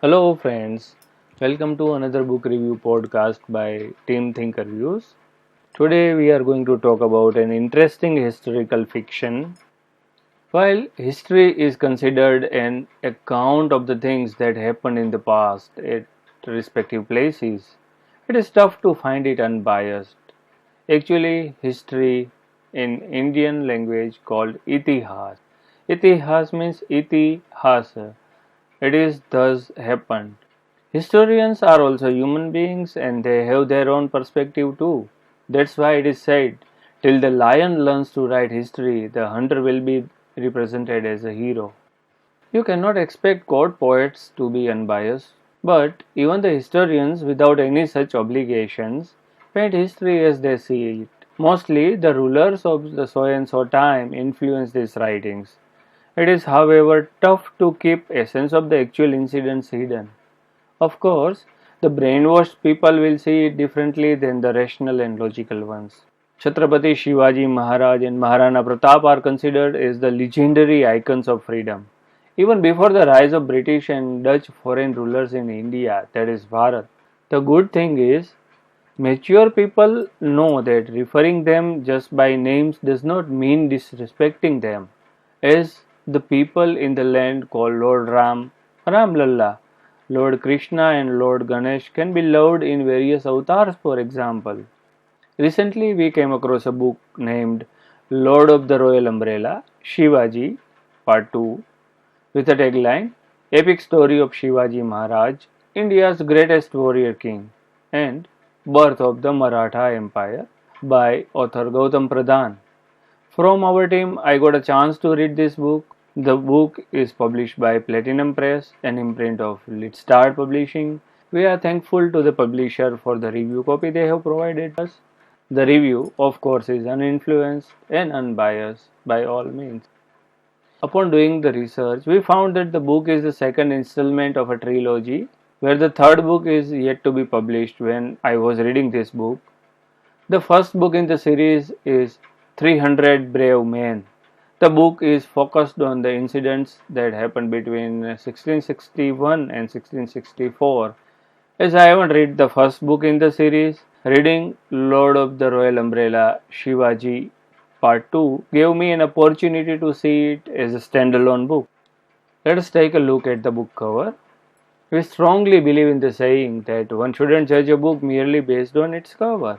Hello, friends. Welcome to another book review podcast by Team Think Reviews. Today, we are going to talk about an interesting historical fiction. While history is considered an account of the things that happened in the past at respective places, it is tough to find it unbiased. Actually, history in Indian language called itihas. Itihas means itihasa. It is thus happened. Historians are also human beings and they have their own perspective too. That's why it is said, till the lion learns to write history, the hunter will be represented as a hero. You cannot expect court poets to be unbiased, but even the historians, without any such obligations, paint history as they see it. Mostly, the rulers of the so and so time influence these writings. It is, however, tough to keep a sense of the actual incidents hidden. Of course, the brainwashed people will see it differently than the rational and logical ones. Chhatrapati Shivaji Maharaj and Maharana Pratap are considered as the legendary icons of freedom. Even before the rise of British and Dutch foreign rulers in India, that is Bharat. The good thing is, mature people know that referring them just by names does not mean disrespecting them, as the people in the land call Lord Ram, Ram Lalla. Lord Krishna and Lord Ganesh can be loved in various avatars, for example. Recently, we came across a book named Lord of the Royal Umbrella, Shivaji, Part 2, with a tagline Epic Story of Shivaji Maharaj, India's Greatest Warrior King, and Birth of the Maratha Empire by author Gautam Pradhan. From our team, I got a chance to read this book. The book is published by Platinum Press, an imprint of Litstar Publishing. We are thankful to the publisher for the review copy they have provided us. The review, of course, is uninfluenced and unbiased by all means. Upon doing the research, we found that the book is the second installment of a trilogy, where the third book is yet to be published when I was reading this book. The first book in the series is 300 Brave Men. The book is focused on the incidents that happened between 1661 and 1664. As I haven't read the first book in the series, reading Lord of the Royal Umbrella Shivaji Part 2 gave me an opportunity to see it as a standalone book. Let us take a look at the book cover. We strongly believe in the saying that one shouldn't judge a book merely based on its cover.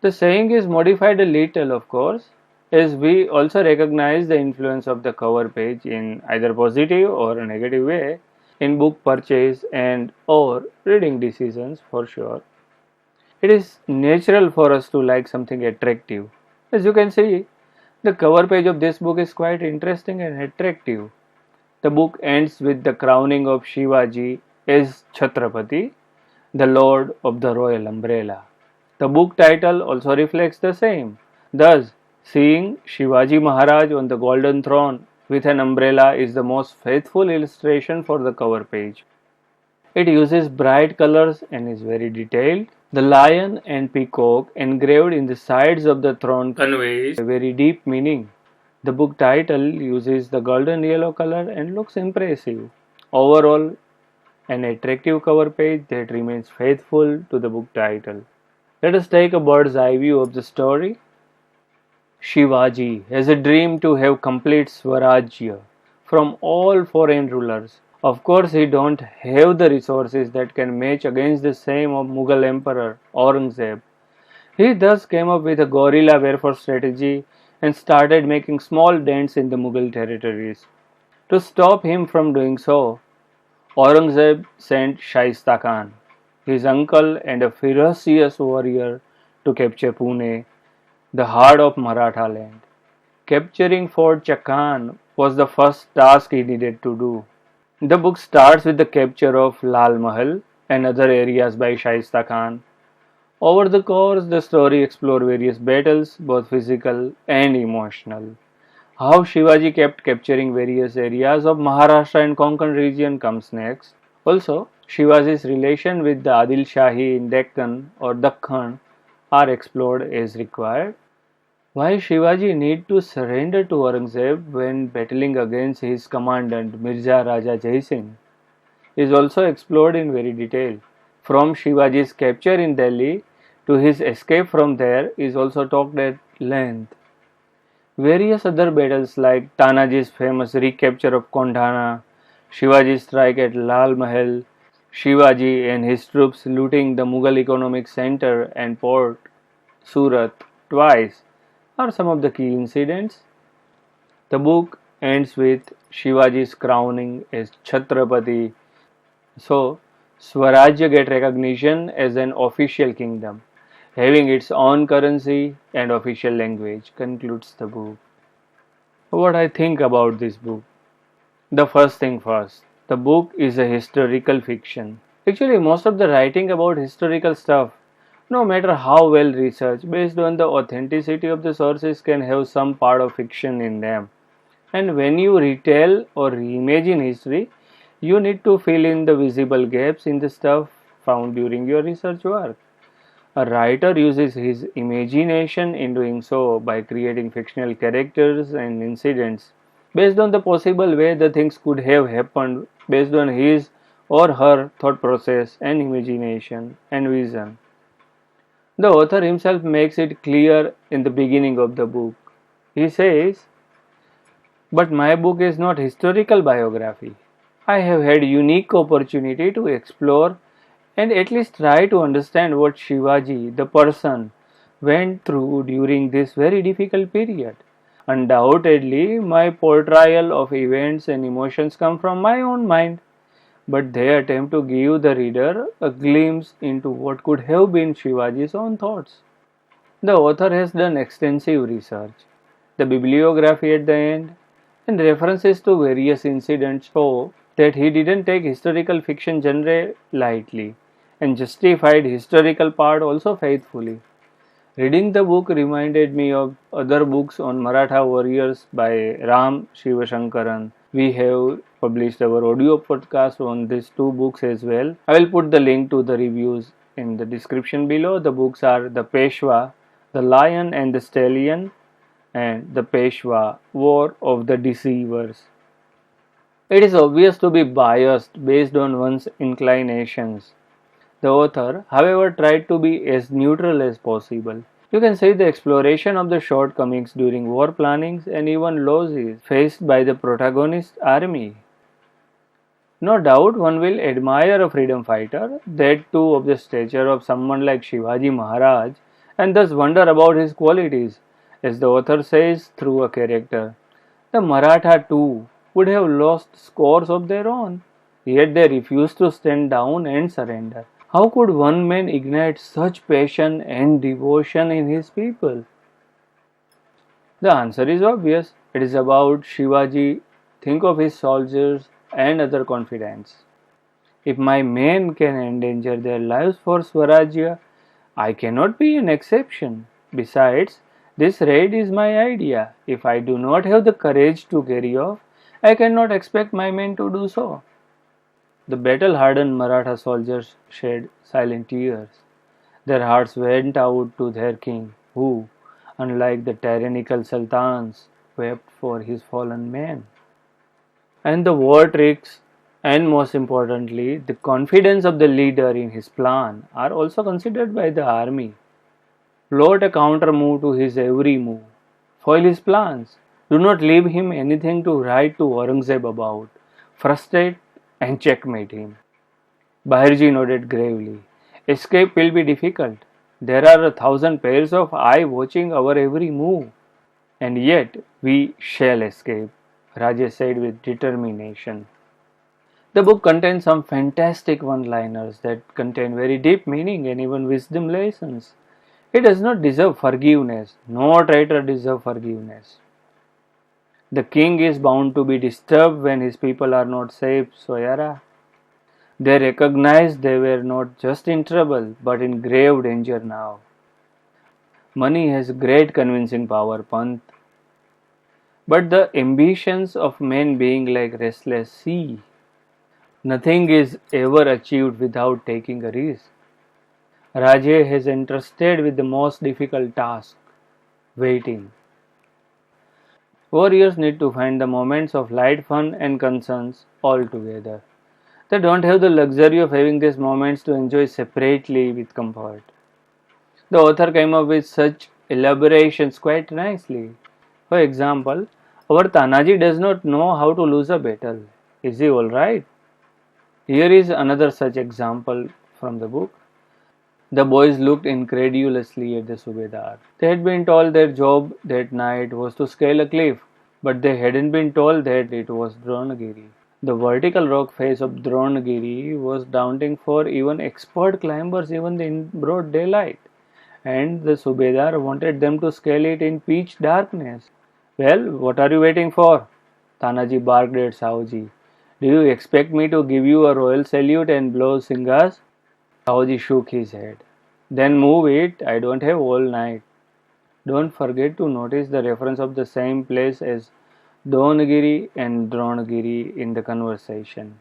The saying is modified a little, of course, as we also recognize the influence of the cover page in either positive or a negative way in book purchase and or reading decisions for sure. It is natural for us to like something attractive. As you can see, the cover page of this book is quite interesting and attractive. The book ends with the crowning of Shivaji as Chhatrapati, the Lord of the Royal Umbrella. The book title also reflects the same. Thus, seeing Shivaji Maharaj on the golden throne with an umbrella is the most faithful illustration for the cover page. It uses bright colors and is very detailed. The lion and peacock engraved in the sides of the throne conveys a very deep meaning. The book title uses the golden yellow color and looks impressive. Overall, an attractive cover page that remains faithful to the book title. Let us take a bird's eye view of the story. Shivaji has a dream to have complete Swarajya from all foreign rulers. Of course, he don't have the resources that can match against the same of Mughal Emperor Aurangzeb. He thus came up with a guerrilla warfare strategy and started making small dents in the Mughal territories. To stop him from doing so, Aurangzeb sent Shaista Khan, his uncle and a ferocious warrior, to capture Pune, the heart of Maratha land. Capturing Fort Chakan was the first task he needed to do. The book starts with the capture of Lal Mahal and other areas by Shaista Khan. Over the course, the story explores various battles, both physical and emotional. How Shivaji kept capturing various areas of Maharashtra and Konkan region comes next. Also, Shivaji's relation with the Adil Shahi in Deccan or Dakhan are explored as required. Why Shivaji need to surrender to Aurangzeb when battling against his commandant Mirza Raja Jai Singh? is also explored in very detail. From Shivaji's capture in Delhi to his escape from there is also talked at length. Various other battles like Tanaji's famous recapture of Kondhana, Shivaji's strike at Lal Mahal, Shivaji and his troops looting the Mughal economic center and port, Surat, twice, are some of the key incidents. The book ends with Shivaji's crowning as Chhatrapati. So, Swarajya get recognition as an official kingdom, having its own currency and official language, concludes the book. What I think about this book? The first thing first, the book is a historical fiction. Actually, most of the writing about historical stuff, no matter how well researched, based on the authenticity of the sources, can have some part of fiction in them. And when you retell or reimagine history, you need to fill in the visible gaps in the stuff found during your research work. A writer uses his imagination in doing so by creating fictional characters and incidents based on the possible way the things could have happened based on his or her thought process and imagination and vision. The author himself makes it clear in the beginning of the book. He says, "But my book is not historical biography. I have had unique opportunity to explore and at least try to understand what Shivaji, the person, went through during this very difficult period. Undoubtedly, my portrayal of events and emotions come from my own mind, but they attempt to give the reader a glimpse into what could have been Shivaji's own thoughts." The author has done extensive research. The bibliography at the end and references to various incidents show that he didn't take historical fiction genre lightly and justified historical part also faithfully. Reading the book reminded me of other books on Maratha warriors by Ram Shivashankaran. We have published our audio podcast on these two books as well. I will put the link to the reviews in the description below. The books are The Peshwa, The Lion and the Stallion, and The Peshwa, War of the Deceivers. It is obvious to be biased based on one's inclinations. The author, however, tried to be as neutral as possible. You can see the exploration of the shortcomings during war plannings and even losses faced by the protagonist's army. No doubt one will admire a freedom fighter, that too of the stature of someone like Shivaji Maharaj, and thus wonder about his qualities, as the author says through a character. The Maratha too would have lost scores of their own, yet they refused to stand down and surrender. How could one man ignite such passion and devotion in his people? The answer is obvious. It is about Shivaji. Think of his soldiers and other confidants. If my men can endanger their lives for Swarajya, I cannot be an exception. Besides, this raid is my idea. If I do not have the courage to carry off, I cannot expect my men to do so. The battle-hardened Maratha soldiers shed silent tears. Their hearts went out to their king, who, unlike the tyrannical sultans, wept for his fallen men. And the war tricks, and most importantly, the confidence of the leader in his plan, are also considered by the army. Plot a counter move to his every move. Foil his plans. Do not leave him anything to write to Aurangzeb about. Frustrate and checkmate him. Bahirji nodded gravely. Escape will be difficult. There are 1,000 pairs of eyes watching our every move. And yet we shall escape, Rajesh said with determination. The book contains some fantastic one-liners that contain very deep meaning and even wisdom lessons. It does not deserve forgiveness. No traitor deserves forgiveness. The king is bound to be disturbed when his people are not safe, Soyara. They recognized they were not just in trouble, but in grave danger now. Money has great convincing power, Pant. But the ambitions of men being like restless sea. Nothing is ever achieved without taking a risk. Rajay has entrusted with the most difficult task, waiting. Warriors need to find the moments of light fun and concerns all together. They don't have the luxury of having these moments to enjoy separately with comfort. The author came up with such elaborations quite nicely. For example, our Tanaji does not know how to lose a battle. Is he alright? Here is another such example from the book. The boys looked incredulously at the Subedar. They had been told their job that night was to scale a cliff, but they hadn't been told that it was Dronagiri. The vertical rock face of Dronagiri was daunting for even expert climbers even in broad daylight, and the Subedar wanted them to scale it in pitch darkness. Well, what are you waiting for? Tanaji barked at Saoji. Do you expect me to give you a royal salute and blow singas? Saoji shook his head. Then move it, I don't have all night. Don't forget to notice the reference of the same place as Donagiri and Dronagiri in the conversation.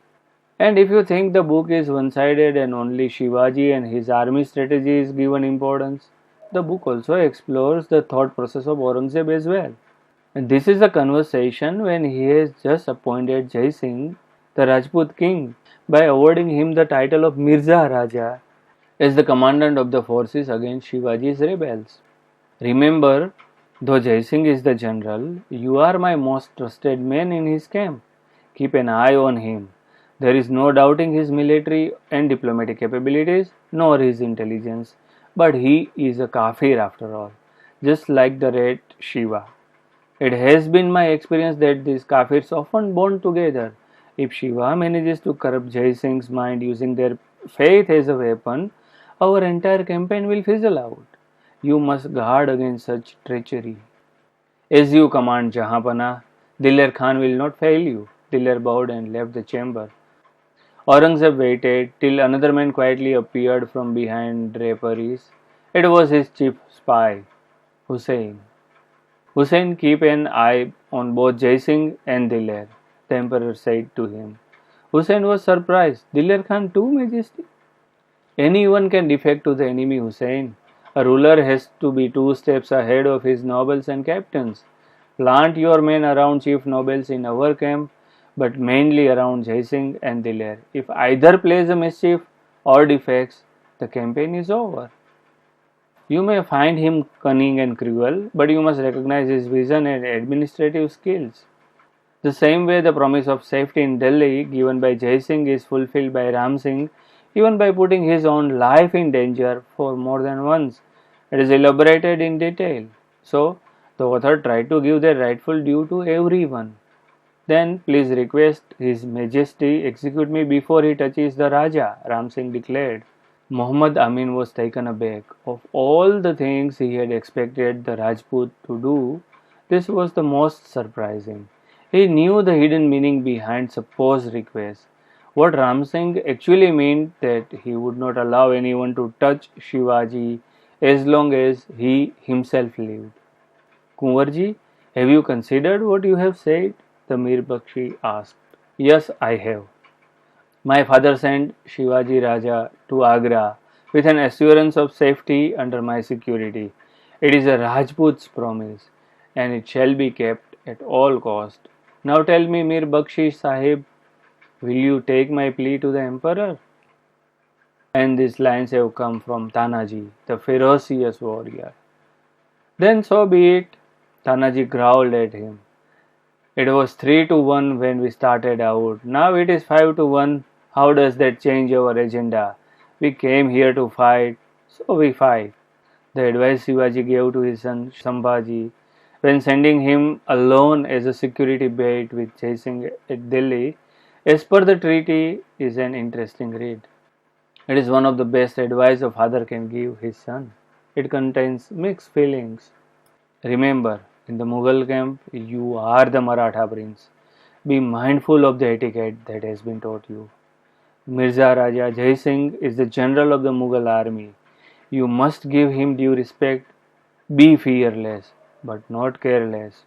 And if you think the book is one-sided and only Shivaji and his army strategy is given importance, the book also explores the thought process of Aurangzeb as well. And this is a conversation when he has just appointed Jai Singh, the Rajput king, by awarding him the title of Mirza Raja as the commandant of the forces against Shivaji's rebels. Remember, though Jai Singh is the general, you are my most trusted man in his camp. Keep an eye on him. There is no doubting his military and diplomatic capabilities, nor his intelligence, but he is a kafir after all, just like the rat Shiva. It has been my experience that these kafirs often bond together. If Shiva manages to corrupt Jai Singh's mind using their faith as a weapon, our entire campaign will fizzle out. You must guard against such treachery. As you command, Jahanpana, Diler Khan will not fail you. Diler bowed and left the chamber. Aurangzeb waited till another man quietly appeared from behind draperies. It was his chief spy, Hussein. Hussein, keep an eye on both Jai Singh and Diler, the emperor said to him. Hussein was surprised. Diler Khan too, Majesty? Anyone can defect to the enemy, Hussein. A ruler has to be 2 steps ahead of his nobles and captains. Plant your men around chief nobles in our camp, but mainly around Jai Singh and Diler. If either plays a mischief or defects, the campaign is over. You may find him cunning and cruel, but you must recognize his vision and administrative skills. The same way the promise of safety in Delhi given by Jai Singh is fulfilled by Ram Singh, even by putting his own life in danger for more than once. It is elaborated in detail. So, the author tried to give their rightful due to everyone. Then, please request His Majesty execute me before he touches the Raja, Ram Singh declared. Muhammad Amin was taken aback. Of all the things he had expected the Rajput to do, this was the most surprising. He knew the hidden meaning behind supposed request. What Ram Singh actually meant that he would not allow anyone to touch Shivaji as long as he himself lived. Kunwarji, have you considered what you have said? The Mir Bakshi asked. Yes, I have. My father sent Shivaji Raja to Agra with an assurance of safety under my security. It is a Rajput's promise, and it shall be kept at all cost. Now tell me, Mir Bakshi Sahib, will you take my plea to the emperor? And these lines have come from Tanaji, the ferocious warrior. Then so be it. Tanaji growled at him. It was 3-1 when we started out. Now it is 5-1. How does that change our agenda? We came here to fight, so we fight. The advice Shivaji gave to his son Sambhaji when sending him alone as a security bait with Jai Singh at Delhi, as per the treaty, is an interesting read. It is one of the best advice a father can give his son. It contains mixed feelings. Remember, in the Mughal camp, you are the Maratha prince. Be mindful of the etiquette that has been taught you. Mirza Raja Jai Singh is the general of the Mughal army. You must give him due respect. Be fearless, but not careless.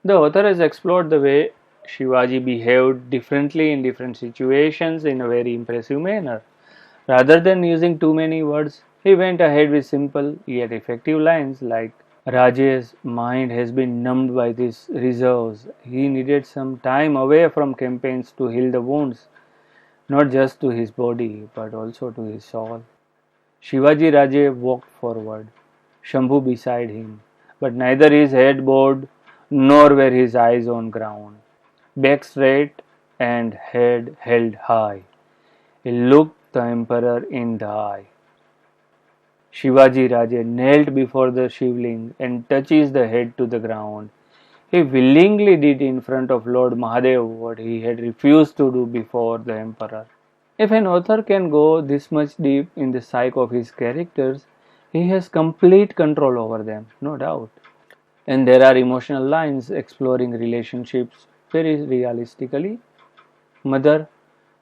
The author has explored the way Shivaji behaved differently in different situations in a very impressive manner. Rather than using too many words, he went ahead with simple yet effective lines like Raje's mind has been numbed by these reserves. He needed some time away from campaigns to heal the wounds, not just to his body, but also to his soul. Shivaji Raje walked forward, Shambhu beside him, but neither his head bowed nor were his eyes on ground. Back straight and head held high, he looked the emperor in the eye. Shivaji Raje knelt before the shivling and touches the head to the ground. He willingly did in front of Lord Mahadev what he had refused to do before the emperor. If an author can go this much deep in the psyche of his characters, he has complete control over them, no doubt. And there are emotional lines exploring relationships very realistically. Mother,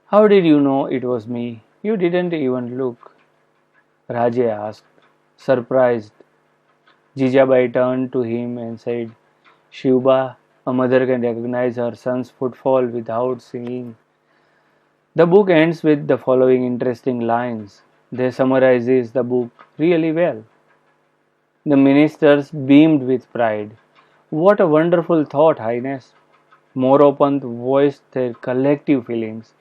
how did you know it was me? You didn't even look. Raje asked, surprised. Jijabai turned to him and said, Shivba, a mother can recognize her son's footfall without seeing. The book ends with the following interesting lines. They summarizes the book really well. The ministers beamed with pride. What a wonderful thought, Highness. Moropant voiced their collective feelings.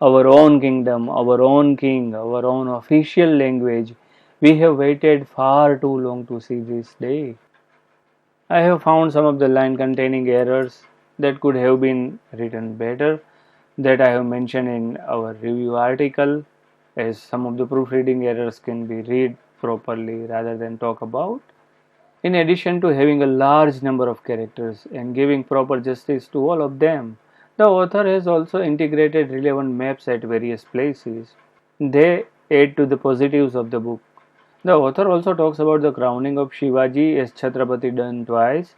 Our own kingdom, our own king, our own official language. We have waited far too long to see this day. I have found some of the line containing errors that could have been written better that I have mentioned in our review article, as some of the proofreading errors can be read properly rather than talk about. In addition to having a large number of characters and giving proper justice to all of them, the author has also integrated relevant maps at various places. They add to the positives of the book. The author also talks about the crowning of Shivaji as Chhatrapati done twice.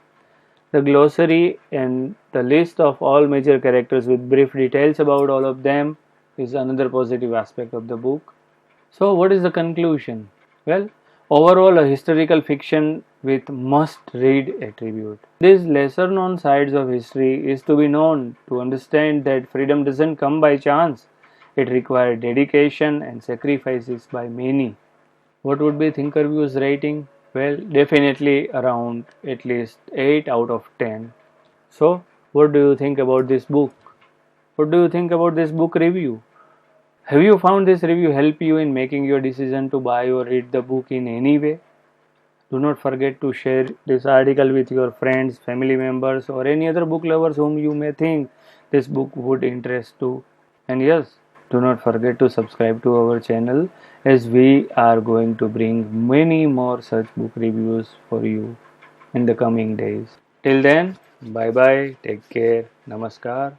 The glossary and the list of all major characters with brief details about all of them is another positive aspect of the book. So, what is the conclusion? Well, overall, a historical fiction with must read attribute. These lesser known sides of history is to be known to understand that freedom doesn't come by chance. It requires dedication and sacrifices by many. What would be Thinkerview's rating? Well, definitely around at least 8 out of 10. So, what do you think about this book? What do you think about this book review? Have you found this review help you in making your decision to buy or read the book in any way? Do not forget to share this article with your friends, family members, or any other book lovers whom you may think this book would interest to. And yes, do not forget to subscribe to our channel, as we are going to bring many more such book reviews for you in the coming days. Till then, bye bye, take care, namaskar.